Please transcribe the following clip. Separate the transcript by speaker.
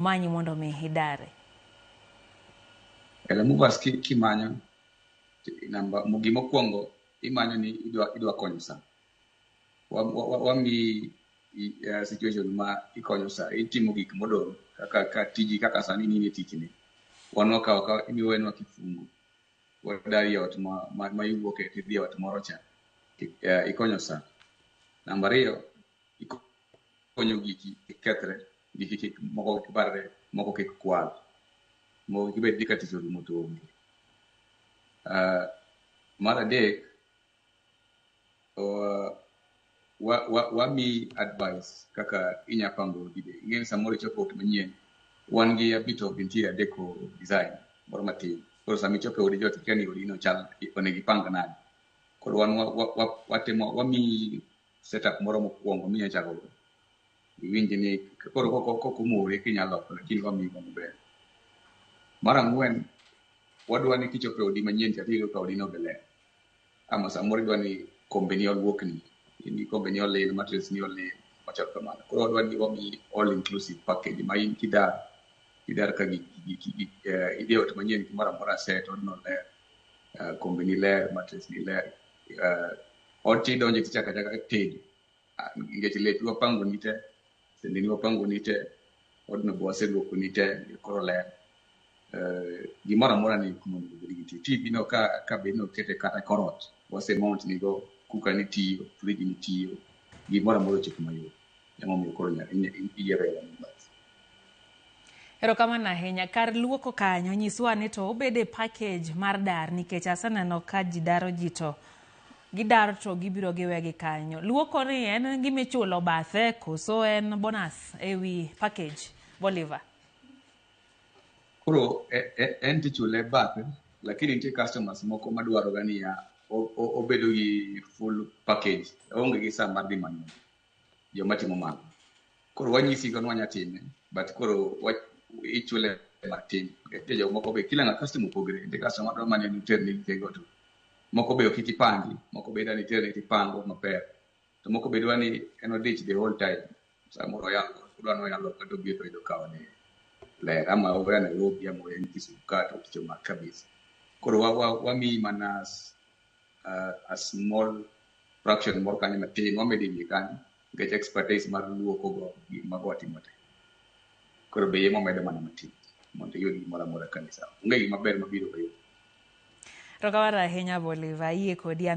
Speaker 1: manyi mondo mi hidare.
Speaker 2: Ele mubas ki manyo namba mugi mokwongo imanyo ni idwa konyo sa. Wami situation ma ikonyo sa itimo gik modong kaka tiji kaka sani nini tijini. Wanwa ka imiwenwa kifungu. Wadari ot ma iwuoke tidhi ot moro cha. Ikonyo sa. Namba 2 ikonyo giki kethre giki moko kibarre moko kik kwal. Moko kibet dika tich orumo to onge. Mar adek wami advice kaka inya pango gide. Ing'e samoro ichopo ot manyien wan gi a bit of interior deco design moro matin. Koro sami chopo odi jot kani odi no chal onegi pang nade. Koro wan watemo wami setup moro mokwongo minya chako go. Iwinji ni koro kokumore kinyalo lakini wami maber. Mar ang'wen wadwa ni kichopo odi manyien cha tiyudo ka odi no beler. Ama samoro idwa ni kombe ni olwokni. Ni kombe ni olil, mattress ni olil, machal kamano. Koro wadwa ni wami all inclusive package ma in kidar ka idhi ot manyien kumoro amora set odno ler. Kombe ni ler, mattress ni ler. Ot idonje tichaka tedo. Ngech lepi wapango ni te, sende ni wapango ni te, odno bo waseluoko ni te, koro ler. Gimoro amora ni kumondo bedigi TV no ka bedno kete kata korot wase mount ni go kuka ni tiyo fridge ni tiyo gimoro amora chopo mayot emomiyo koro iyiero bas.
Speaker 1: Erokamano ahinya. Kar luoko kanyo nyiswa ni to obede package mar dar nikech aseneno ka ji daro ji to gidaro to gibiro giwegi kanyo. Luoko ni en gimichulo bathe koso en bonus ewi package Bolivar?
Speaker 2: Koro en tichule bathe lakini nitie customers moko madwaro ga ni obedo gi full package onge gi sa mar dhi manyo joma timo mago. Koro wanyisi go nwanya time but koro ichule matin. Nitie jomoko be kila customer opogore. Nitie customer dwaro manyo ni ter ni tego to moko be ok ipangi, moko be dani ter ni tipango maber. To moko be dwaro ni en odich the whole time. Samoro yango dwaro ni yalo kado biro ido kawane ler ama owe Nairobi ama owe Kisumu kichoma kabisa. Koro wami mana a small fraction more kanyo matin wamedi gi kanyo get expertise mar luoko go mago atimo te. Koro be yemo medo mana matin mondo yud gimoro amora kanisa. Onge gima ber mabiro be.
Speaker 1: Erokamano ahinya Bolivar, yie kodi.